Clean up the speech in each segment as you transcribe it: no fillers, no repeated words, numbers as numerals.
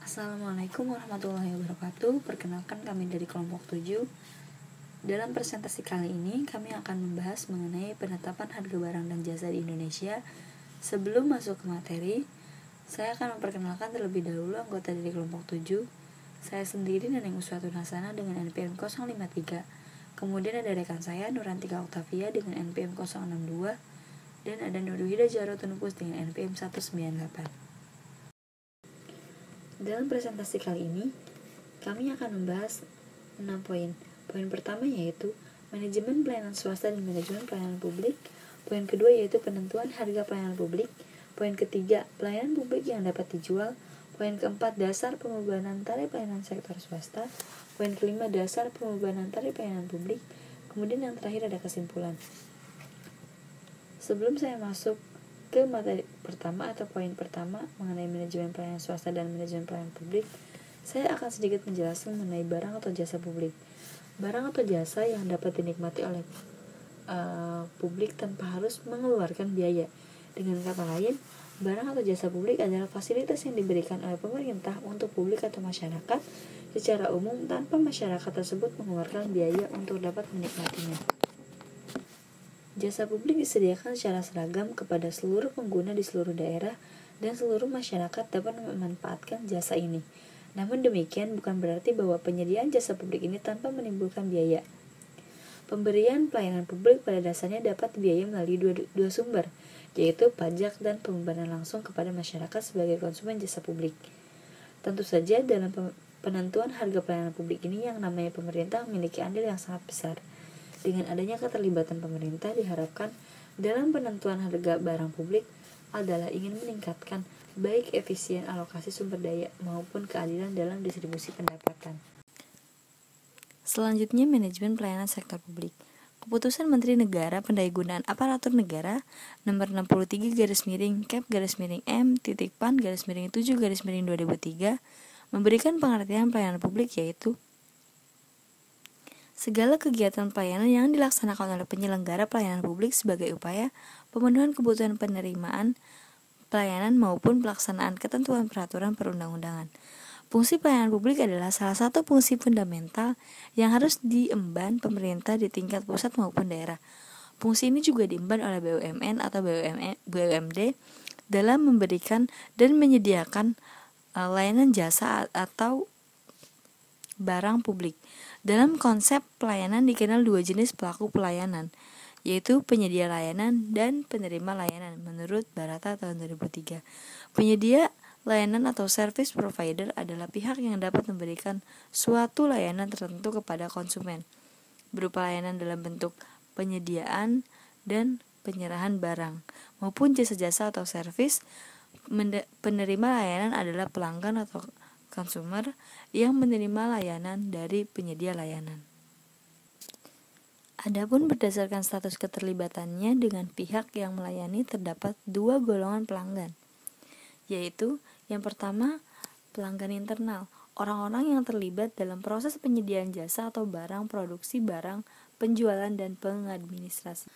Assalamualaikum warahmatullahi wabarakatuh. Perkenalkan, kami dari kelompok 7. Dalam presentasi kali ini kami akan membahas mengenai penetapan harga barang dan jasa di Indonesia. Sebelum masuk ke materi, saya akan memperkenalkan terlebih dahulu anggota dari kelompok 7. Saya sendiri Neneng Uswatun Hasanah dengan NPM 053. Kemudian ada rekan saya Nurantika Oktavia dengan NPM 062 dan ada Nurwida Jarotunupus dengan NPM 198. Dalam presentasi kali ini, kami akan membahas 6 poin. Poin pertama yaitu manajemen pelayanan swasta dan manajemen pelayanan publik. Poin kedua yaitu penentuan harga pelayanan publik. Poin ketiga, pelayanan publik yang dapat dijual. Poin keempat, dasar pembebanan tarif pelayanan sektor swasta. Poin kelima, dasar pembebanan tarif pelayanan publik. Kemudian yang terakhir ada kesimpulan. Sebelum saya masuk ke materi pertama atau poin pertama mengenai manajemen pelayanan swasta dan manajemen pelayanan publik, saya akan sedikit menjelaskan mengenai barang atau jasa publik. Barang atau jasa yang dapat dinikmati oleh publik tanpa harus mengeluarkan biaya. Dengan kata lain, barang atau jasa publik adalah fasilitas yang diberikan oleh pemerintah untuk publik atau masyarakat secara umum tanpa masyarakat tersebut mengeluarkan biaya untuk dapat menikmatinya. Jasa publik disediakan secara seragam kepada seluruh pengguna di seluruh daerah dan seluruh masyarakat dapat memanfaatkan jasa ini. Namun demikian bukan berarti bahwa penyediaan jasa publik ini tanpa menimbulkan biaya. Pemberian pelayanan publik pada dasarnya dapat dibiayai melalui dua sumber, yaitu pajak dan pembebanan langsung kepada masyarakat sebagai konsumen jasa publik. Tentu saja dalam penentuan harga pelayanan publik ini yang namanya pemerintah memiliki andil yang sangat besar. Dengan adanya keterlibatan pemerintah diharapkan dalam penentuan harga barang publik adalah ingin meningkatkan baik efisien alokasi sumber daya maupun keadilan dalam distribusi pendapatan. Selanjutnya, manajemen pelayanan sektor publik. Keputusan Menteri Negara Pendayagunaan Aparatur Negara nomor 63/M-Pan-7/2003 memberikan pengertian pelayanan publik yaitu segala kegiatan pelayanan yang dilaksanakan oleh penyelenggara pelayanan publik sebagai upaya pemenuhan kebutuhan penerimaan pelayanan maupun pelaksanaan ketentuan peraturan perundang-undangan. Fungsi pelayanan publik adalah salah satu fungsi fundamental yang harus diemban pemerintah di tingkat pusat maupun daerah. Fungsi ini juga diemban oleh BUMN atau BUMD dalam memberikan dan menyediakan layanan jasa atau barang publik. Dalam konsep pelayanan dikenal dua jenis pelaku pelayanan, yaitu penyedia layanan dan penerima layanan menurut Barata tahun 2003. Penyedia layanan atau service provider adalah pihak yang dapat memberikan suatu layanan tertentu kepada konsumen, berupa layanan dalam bentuk penyediaan dan penyerahan barang, maupun jasa-jasa atau service. Penerima layanan adalah pelanggan atau konsumer yang menerima layanan dari penyedia layanan. Adapun berdasarkan status keterlibatannya dengan pihak yang melayani terdapat dua golongan pelanggan, yaitu yang pertama pelanggan internal, orang-orang yang terlibat dalam proses penyediaan jasa atau barang, produksi barang, penjualan dan pengadministrasi.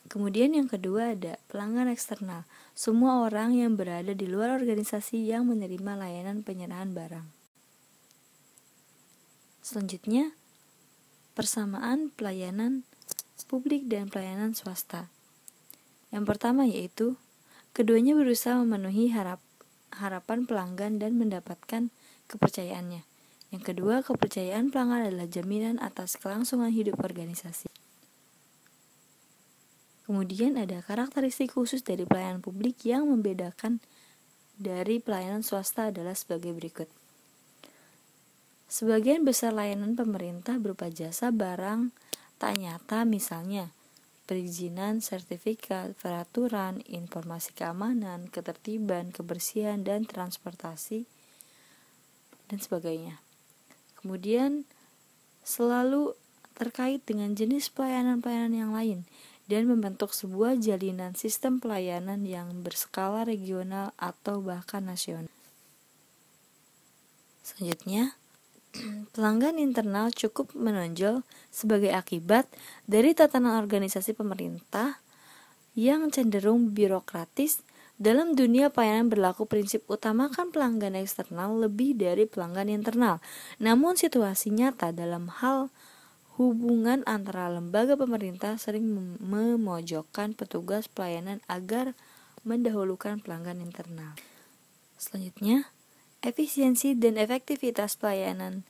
Kemudian yang kedua ada pelanggan eksternal, semua orang yang berada di luar organisasi yang menerima layanan penyerahan barang. Selanjutnya, persamaan pelayanan publik dan pelayanan swasta. Yang pertama yaitu, keduanya berusaha memenuhi harapan pelanggan dan mendapatkan kepercayaannya. Yang kedua, kepercayaan pelanggan adalah jaminan atas kelangsungan hidup organisasi. Kemudian ada karakteristik khusus dari pelayanan publik yang membedakan dari pelayanan swasta adalah sebagai berikut. Sebagian besar layanan pemerintah berupa jasa barang tak nyata, misalnya perizinan, sertifikat, peraturan, informasi keamanan, ketertiban, kebersihan, dan transportasi, dan sebagainya. Kemudian selalu terkait dengan jenis pelayanan-pelayanan yang lain dan membentuk sebuah jalinan sistem pelayanan yang berskala regional atau bahkan nasional. Selanjutnya, pelanggan internal cukup menonjol sebagai akibat dari tatanan organisasi pemerintah yang cenderung birokratis Dalam dunia pelayanan berlaku prinsip utamakan pelanggan eksternal lebih dari pelanggan internal. Namun situasi nyata dalam hal hubungan antara lembaga pemerintah sering memojokkan petugas pelayanan agar mendahulukan pelanggan internal. Selanjutnya, efisiensi dan efektivitas pelayanan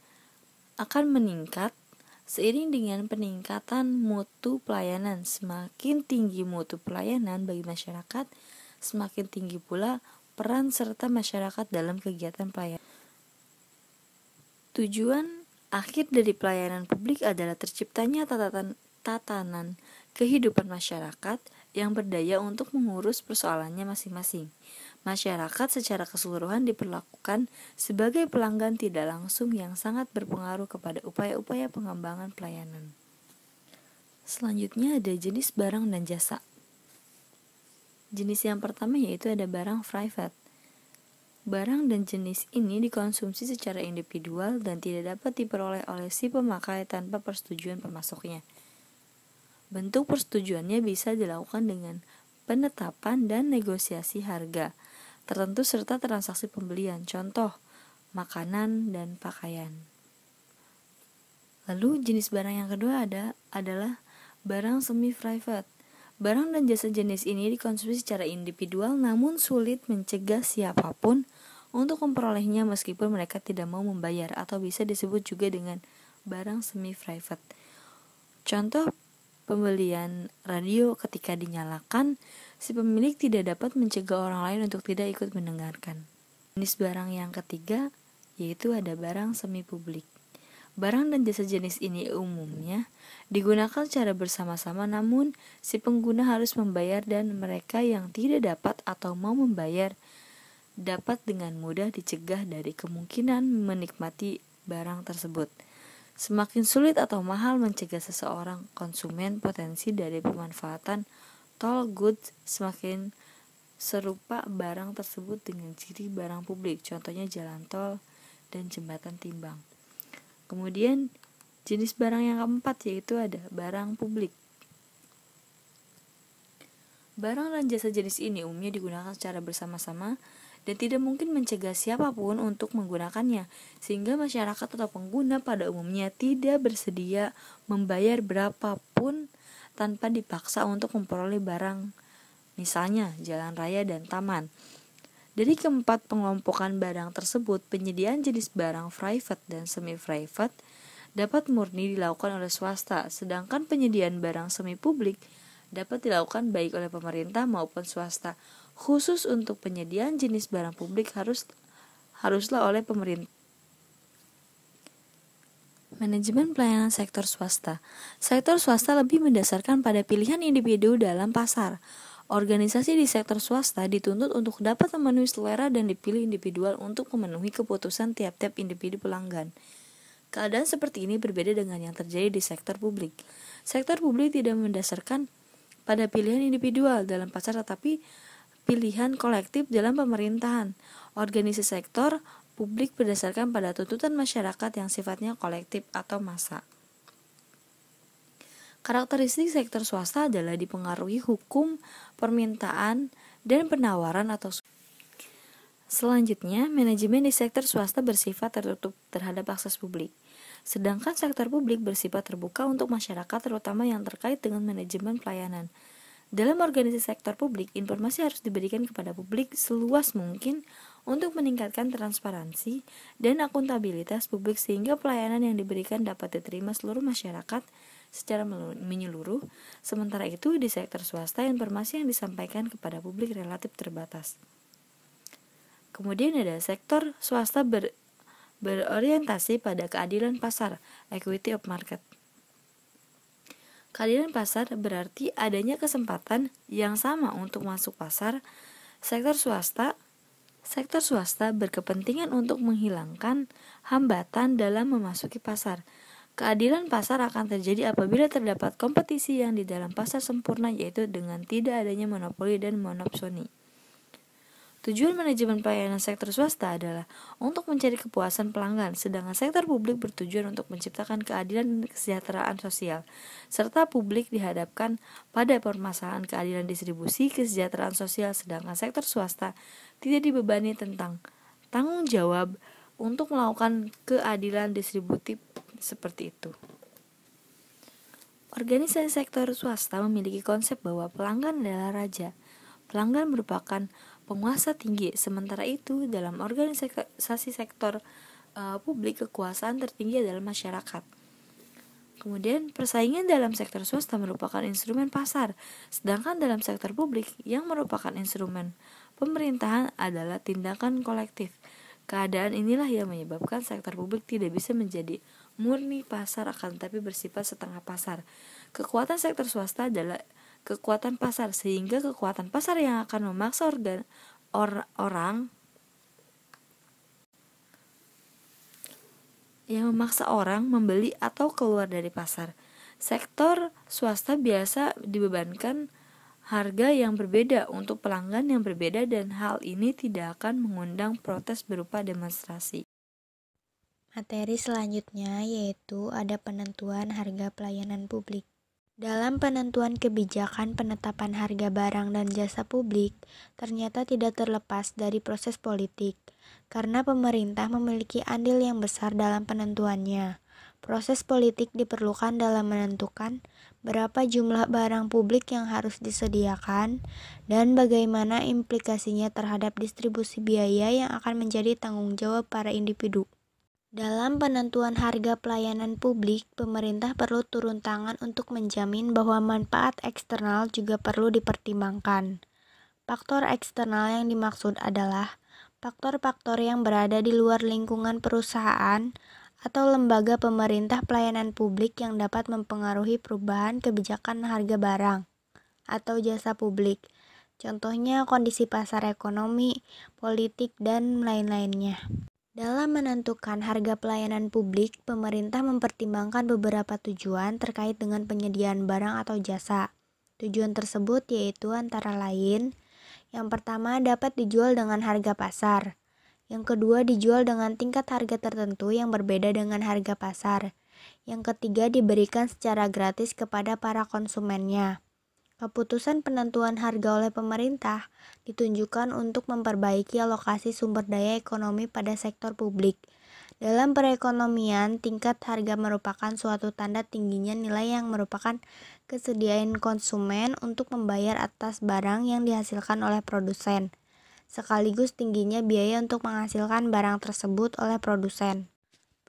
akan meningkat seiring dengan peningkatan mutu pelayanan. Semakin tinggi mutu pelayanan bagi masyarakat, semakin tinggi pula peran serta masyarakat dalam kegiatan pelayanan. Tujuan akhir dari pelayanan publik adalah terciptanya tatanan kehidupan masyarakat yang berdaya untuk mengurus persoalannya masing-masing. Masyarakat secara keseluruhan diperlakukan sebagai pelanggan tidak langsung yang sangat berpengaruh kepada upaya-upaya pengembangan pelayanan. Selanjutnya ada jenis barang dan jasa. Jenis yang pertama yaitu ada barang private. Barang dan jenis ini dikonsumsi secara individual dan tidak dapat diperoleh oleh si pemakai tanpa persetujuan pemasoknya. Bentuk persetujuannya bisa dilakukan dengan penetapan dan negosiasi harga tertentu serta transaksi pembelian, contoh makanan dan pakaian. Lalu jenis barang yang kedua adalah barang semi-private. Barang dan jasa jenis ini dikonsumsi secara individual namun sulit mencegah siapapun untuk memperolehnya meskipun mereka tidak mau membayar, atau bisa disebut juga dengan barang semi-private. Contoh pembelian radio, ketika dinyalakan, si pemilik tidak dapat mencegah orang lain untuk tidak ikut mendengarkan. Jenis barang yang ketiga yaitu ada barang semi publik. Barang dan jasa jenis ini umumnya digunakan secara bersama-sama, namun si pengguna harus membayar dan mereka yang tidak dapat atau mau membayar dapat dengan mudah dicegah dari kemungkinan menikmati barang tersebut. Semakin sulit atau mahal mencegah seseorang konsumen potensi dari pemanfaatan toll goods, semakin serupa barang tersebut dengan ciri barang publik, contohnya jalan tol dan jembatan timbang. Kemudian jenis barang yang keempat yaitu ada barang publik. Barang dan jasa jenis ini umumnya digunakan secara bersama-sama dan tidak mungkin mencegah siapapun untuk menggunakannya, sehingga masyarakat atau pengguna pada umumnya tidak bersedia membayar berapapun tanpa dipaksa untuk memperoleh barang, misalnya jalan raya dan taman. Dari keempat pengelompokan barang tersebut, penyediaan jenis barang private dan semi-private dapat murni dilakukan oleh swasta, sedangkan penyediaan barang semi-publik dapat dilakukan baik oleh pemerintah maupun swasta. Khusus untuk penyediaan jenis barang publik haruslah oleh pemerintah. Manajemen pelayanan sektor swasta. Sektor swasta lebih mendasarkan pada pilihan individu dalam pasar. Organisasi di sektor swasta dituntut untuk dapat memenuhi selera dan dipilih individual untuk memenuhi keputusan tiap-tiap individu pelanggan. Keadaan seperti ini berbeda dengan yang terjadi di sektor publik. Sektor publik tidak mendasarkan pada pilihan individual dalam pasar tetapi pilihan kolektif dalam pemerintahan. Organisasi sektor publik berdasarkan pada tuntutan masyarakat yang sifatnya kolektif atau massa. Karakteristik sektor swasta adalah dipengaruhi hukum, permintaan, dan penawaran atau. Selanjutnya, manajemen di sektor swasta bersifat tertutup terhadap akses publik. Sedangkan sektor publik bersifat terbuka untuk masyarakat, terutama yang terkait dengan manajemen pelayanan. Dalam organisasi sektor publik, informasi harus diberikan kepada publik seluas mungkin untuk meningkatkan transparansi dan akuntabilitas publik sehingga pelayanan yang diberikan dapat diterima seluruh masyarakat secara menyeluruh. Sementara itu, di sektor swasta, informasi yang disampaikan kepada publik relatif terbatas. Kemudian ada sektor swasta berorientasi pada keadilan pasar, equity of market. Keadilan pasar berarti adanya kesempatan yang sama untuk masuk pasar. Sektor swasta berkepentingan untuk menghilangkan hambatan dalam memasuki pasar. Keadilan pasar akan terjadi apabila terdapat kompetisi yang di dalam pasar sempurna, yaitu dengan tidak adanya monopoli dan monopsoni. Tujuan manajemen pelayanan sektor swasta adalah untuk mencari kepuasan pelanggan, sedangkan sektor publik bertujuan untuk menciptakan keadilan dan kesejahteraan sosial, serta publik dihadapkan pada permasalahan keadilan distribusi kesejahteraan sosial, sedangkan sektor swasta tidak dibebani tentang tanggung jawab untuk melakukan keadilan distributif seperti itu. Organisasi sektor swasta memiliki konsep bahwa pelanggan adalah raja. Pelanggan merupakan penguasa tinggi, sementara itu dalam organisasi sektor publik kekuasaan tertinggi adalah masyarakat. Kemudian persaingan dalam sektor swasta merupakan instrumen pasar, sedangkan dalam sektor publik yang merupakan instrumen pemerintahan adalah tindakan kolektif. Keadaan inilah yang menyebabkan sektor publik tidak bisa menjadi murni pasar akan tetapi bersifat setengah pasar. Kekuatan sektor swasta adalah kekuatan pasar, sehingga kekuatan pasar yang akan memaksa orang membeli atau keluar dari pasar. Sektor swasta biasa dibebankan harga yang berbeda untuk pelanggan yang berbeda, dan hal ini tidak akan mengundang protes berupa demonstrasi. Materi selanjutnya yaitu ada penentuan harga pelayanan publik. Dalam penentuan kebijakan penetapan harga barang dan jasa publik, ternyata tidak terlepas dari proses politik, karena pemerintah memiliki andil yang besar dalam penentuannya. Proses politik diperlukan dalam menentukan berapa jumlah barang publik yang harus disediakan dan bagaimana implikasinya terhadap distribusi biaya yang akan menjadi tanggung jawab para individu. Dalam penentuan harga pelayanan publik, pemerintah perlu turun tangan untuk menjamin bahwa manfaat eksternal juga perlu dipertimbangkan. Faktor eksternal yang dimaksud adalah faktor-faktor yang berada di luar lingkungan perusahaan atau lembaga pemerintah pelayanan publik yang dapat mempengaruhi perubahan kebijakan harga barang atau jasa publik. Contohnya kondisi pasar ekonomi, politik, dan lain-lainnya. Dalam menentukan harga pelayanan publik, pemerintah mempertimbangkan beberapa tujuan terkait dengan penyediaan barang atau jasa. Tujuan tersebut yaitu antara lain, yang pertama dapat dijual dengan harga pasar. Yang kedua dijual dengan tingkat harga tertentu yang berbeda dengan harga pasar. Yang ketiga diberikan secara gratis kepada para konsumennya. Keputusan penentuan harga oleh pemerintah ditunjukkan untuk memperbaiki alokasi sumber daya ekonomi pada sektor publik. Dalam perekonomian, tingkat harga merupakan suatu tanda tingginya nilai yang merupakan kesediaan konsumen untuk membayar atas barang yang dihasilkan oleh produsen, sekaligus tingginya biaya untuk menghasilkan barang tersebut oleh produsen.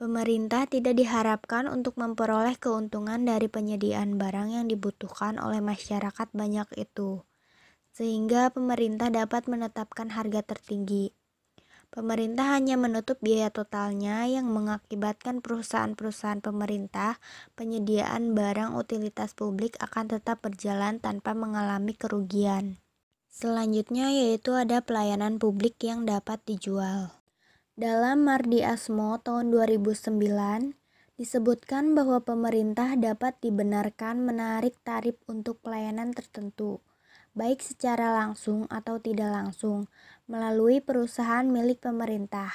Pemerintah tidak diharapkan untuk memperoleh keuntungan dari penyediaan barang yang dibutuhkan oleh masyarakat banyak itu, sehingga pemerintah dapat menetapkan harga tertinggi. Pemerintah hanya menutup biaya totalnya yang mengakibatkan perusahaan-perusahaan pemerintah penyediaan barang utilitas publik akan tetap berjalan tanpa mengalami kerugian. Selanjutnya yaitu ada pelayanan publik yang dapat dijual. Dalam Mardi Asmo tahun 2009, disebutkan bahwa pemerintah dapat dibenarkan menarik tarif untuk pelayanan tertentu, baik secara langsung atau tidak langsung, melalui perusahaan milik pemerintah.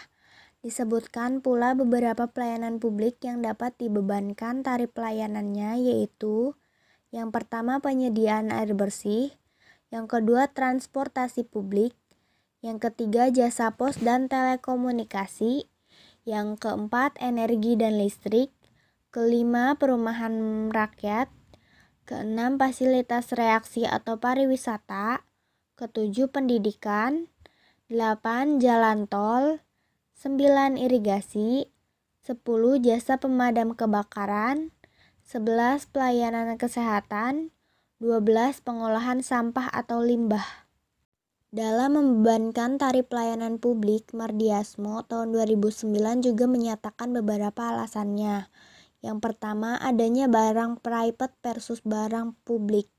Disebutkan pula beberapa pelayanan publik yang dapat dibebankan tarif pelayanannya yaitu yang pertama penyediaan air bersih, yang kedua transportasi publik, yang ketiga jasa pos dan telekomunikasi, yang keempat energi dan listrik, kelima perumahan rakyat, keenam fasilitas reaksi atau pariwisata, ketujuh pendidikan, 8 jalan tol, 9 irigasi, 10 jasa pemadam kebakaran, 11 pelayanan kesehatan, 12 pengolahan sampah atau limbah. Dalam membebankan tarif pelayanan publik, Mardi Asmo tahun 2009 juga menyatakan beberapa alasannya. Yang pertama, adanya barang private versus barang publik.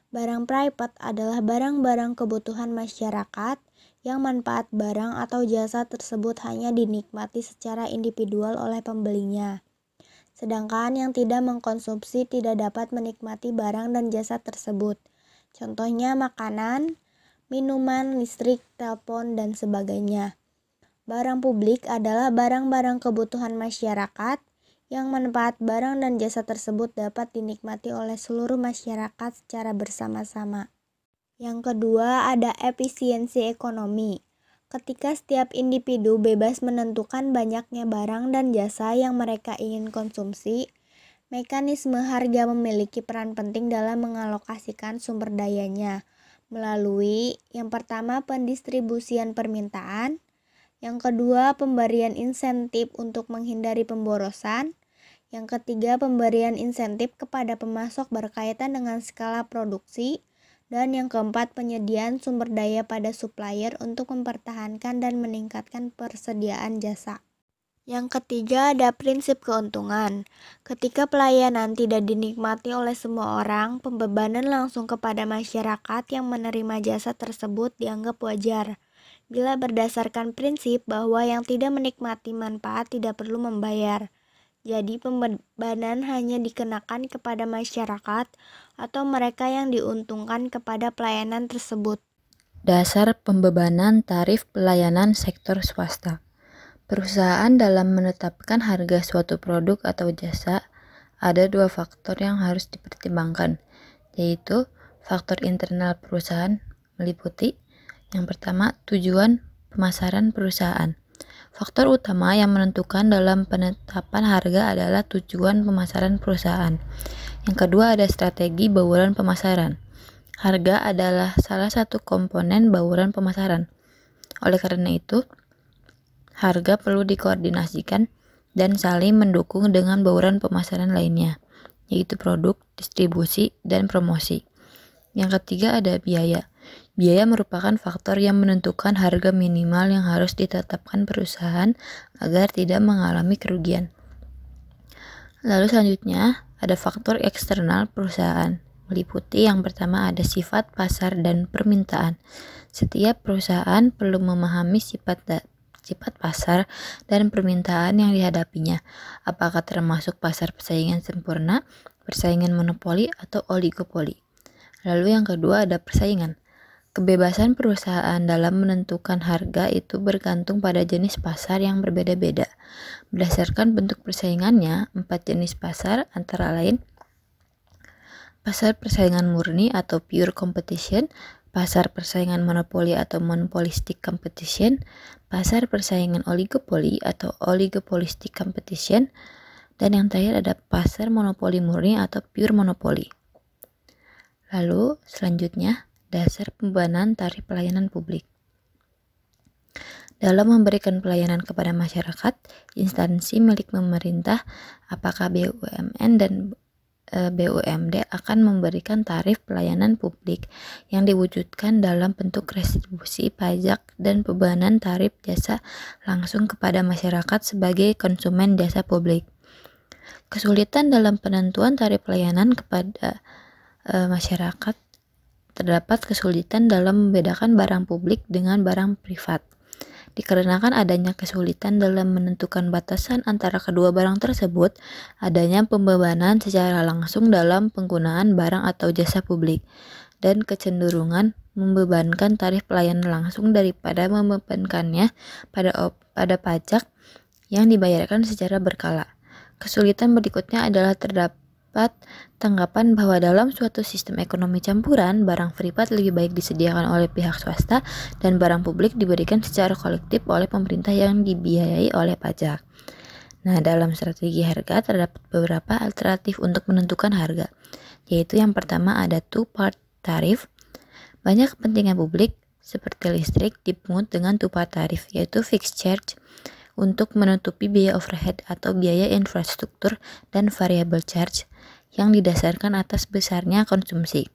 Barang private adalah barang-barang kebutuhan masyarakat yang manfaat barang atau jasa tersebut hanya dinikmati secara individual oleh pembelinya. Sedangkan yang tidak mengkonsumsi tidak dapat menikmati barang dan jasa tersebut. Contohnya makanan, minuman, listrik, telepon, dan sebagainya. Barang publik adalah barang-barang kebutuhan masyarakat yang manfaat barang dan jasa tersebut dapat dinikmati oleh seluruh masyarakat secara bersama-sama. Yang kedua, ada efisiensi ekonomi. Ketika setiap individu bebas menentukan banyaknya barang dan jasa yang mereka ingin konsumsi, mekanisme harga memiliki peran penting dalam mengalokasikan sumber dayanya melalui yang pertama pendistribusian permintaan, yang kedua pemberian insentif untuk menghindari pemborosan, yang ketiga pemberian insentif kepada pemasok berkaitan dengan skala produksi, dan yang keempat penyediaan sumber daya pada supplier untuk mempertahankan dan meningkatkan persediaan jasa. Yang ketiga ada prinsip keuntungan. Ketika pelayanan tidak dinikmati oleh semua orang, pembebanan langsung kepada masyarakat yang menerima jasa tersebut dianggap wajar. Bila berdasarkan prinsip bahwa yang tidak menikmati manfaat tidak perlu membayar. Jadi pembebanan hanya dikenakan kepada masyarakat atau mereka yang diuntungkan kepada pelayanan tersebut. Dasar pembebanan tarif pelayanan sektor swasta. Perusahaan dalam menetapkan harga suatu produk atau jasa, ada dua faktor yang harus dipertimbangkan, yaitu faktor internal perusahaan meliputi yang pertama tujuan pemasaran perusahaan. Faktor utama yang menentukan dalam penetapan harga adalah tujuan pemasaran perusahaan. Yang kedua ada strategi bauran pemasaran. Harga adalah salah satu komponen bauran pemasaran. Oleh karena itu, harga perlu dikoordinasikan dan saling mendukung dengan bauran pemasaran lainnya, yaitu produk, distribusi, dan promosi. Yang ketiga ada biaya. Biaya merupakan faktor yang menentukan harga minimal yang harus ditetapkan perusahaan agar tidak mengalami kerugian. Lalu selanjutnya ada faktor eksternal perusahaan. Meliputi yang pertama ada sifat pasar dan permintaan. Setiap perusahaan perlu memahami sifat pasar dan permintaan yang dihadapinya. Apakah termasuk pasar persaingan sempurna, persaingan monopoli, atau oligopoli. Lalu yang kedua ada persaingan. Kebebasan perusahaan dalam menentukan harga itu bergantung pada jenis pasar yang berbeda-beda. Berdasarkan bentuk persaingannya, 4 jenis pasar antara lain pasar persaingan murni atau pure competition, pasar persaingan monopoli atau monopolistic competition, pasar persaingan oligopoli atau oligopolistic competition, dan yang terakhir ada pasar monopoli murni atau pure monopoli. Lalu selanjutnya dasar pembebanan tarif pelayanan publik. Dalam memberikan pelayanan kepada masyarakat, instansi milik pemerintah, apakah BUMN dan BUMD akan memberikan tarif pelayanan publik yang diwujudkan dalam bentuk retribusi pajak dan bebanan tarif jasa langsung kepada masyarakat sebagai konsumen jasa publik. Kesulitan dalam penentuan tarif pelayanan kepada masyarakat. Terdapat kesulitan dalam membedakan barang publik dengan barang privat. Dikarenakan adanya kesulitan dalam menentukan batasan antara kedua barang tersebut, adanya pembebanan secara langsung dalam penggunaan barang atau jasa publik, dan kecenderungan membebankan tarif pelayanan langsung daripada membebankannya pada pajak yang dibayarkan secara berkala. Kesulitan berikutnya adalah terdapat tanggapan bahwa dalam suatu sistem ekonomi campuran, barang privat lebih baik disediakan oleh pihak swasta dan barang publik diberikan secara kolektif oleh pemerintah yang dibiayai oleh pajak. Nah, dalam strategi harga terdapat beberapa alternatif untuk menentukan harga, yaitu yang pertama ada two-part tarif. Banyak kepentingan publik seperti listrik dipungut dengan two-part tarif, yaitu fixed charge untuk menutupi biaya overhead atau biaya infrastruktur dan variable charge yang didasarkan atas besarnya konsumsi.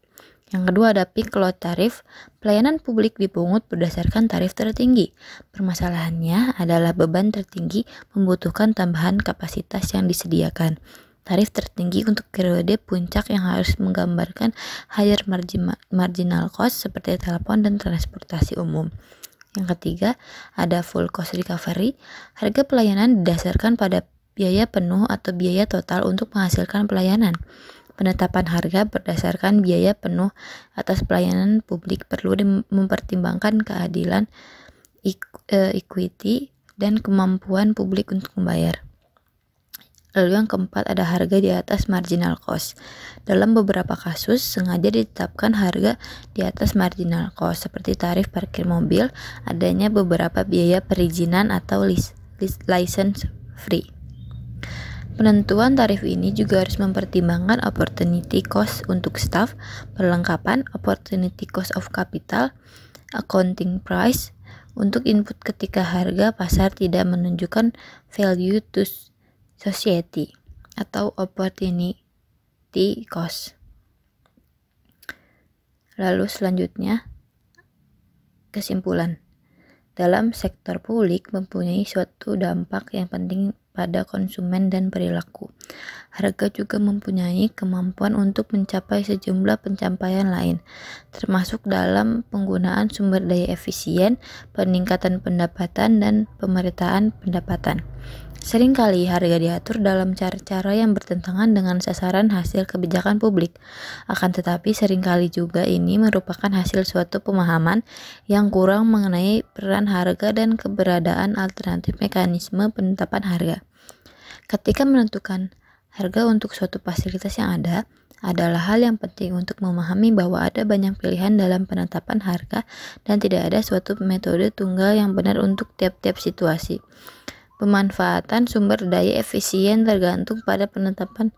Yang kedua ada peak load tarif. Pelayanan publik dipungut berdasarkan tarif tertinggi. Permasalahannya adalah beban tertinggi membutuhkan tambahan kapasitas yang disediakan. Tarif tertinggi untuk periode puncak yang harus menggambarkan higher marginal cost seperti telepon dan transportasi umum. Yang ketiga, ada full cost recovery. Harga pelayanan didasarkan pada biaya penuh atau biaya total untuk menghasilkan pelayanan. Penetapan harga berdasarkan biaya penuh atas pelayanan publik perlu mempertimbangkan keadilan, equity, dan kemampuan publik untuk membayar. Lalu yang keempat ada harga di atas marginal cost. Dalam beberapa kasus sengaja ditetapkan harga di atas marginal cost seperti tarif parkir mobil, adanya beberapa biaya perizinan atau license fee. Penentuan tarif ini juga harus mempertimbangkan opportunity cost untuk staff, perlengkapan, opportunity cost of capital, accounting price untuk input ketika harga pasar tidak menunjukkan value to society atau opportunity cost. Lalu selanjutnya kesimpulan. Dalam sektor publik mempunyai suatu dampak yang penting pada konsumen dan perilaku. Harga juga mempunyai kemampuan untuk mencapai sejumlah pencapaian lain, termasuk dalam penggunaan sumber daya efisien, peningkatan pendapatan, dan pemerataan pendapatan. Seringkali harga diatur dalam cara-cara yang bertentangan dengan sasaran hasil kebijakan publik. Akan tetapi seringkali juga ini merupakan hasil suatu pemahaman yang kurang mengenai peran harga dan keberadaan alternatif mekanisme penetapan harga. Ketika menentukan harga untuk suatu fasilitas yang ada, adalah hal yang penting untuk memahami bahwa ada banyak pilihan dalam penetapan harga dan tidak ada suatu metode tunggal yang benar untuk tiap-tiap situasi. Pemanfaatan sumber daya efisien tergantung pada penetapan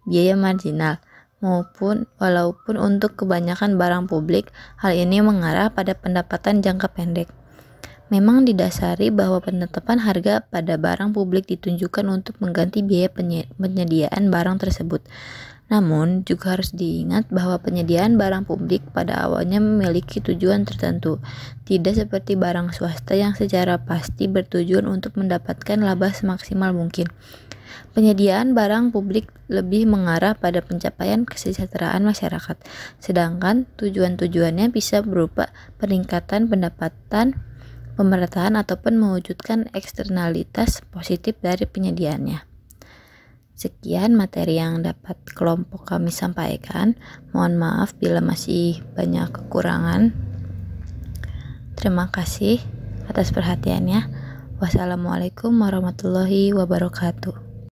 biaya marginal, walaupun untuk kebanyakan barang publik, hal ini mengarah pada pendapatan jangka pendek. Memang didasari bahwa penetapan harga pada barang publik ditunjukkan untuk mengganti biaya penyediaan barang tersebut. Namun, juga harus diingat bahwa penyediaan barang publik pada awalnya memiliki tujuan tertentu, tidak seperti barang swasta yang secara pasti bertujuan untuk mendapatkan laba semaksimal mungkin. Penyediaan barang publik lebih mengarah pada pencapaian kesejahteraan masyarakat, sedangkan tujuan-tujuannya bisa berupa peningkatan pendapatan, pemerataan, ataupun mewujudkan eksternalitas positif dari penyediaannya. Sekian materi yang dapat kelompok kami sampaikan. Mohon maaf bila masih banyak kekurangan. Terima kasih atas perhatiannya. Wassalamualaikum warahmatullahi wabarakatuh.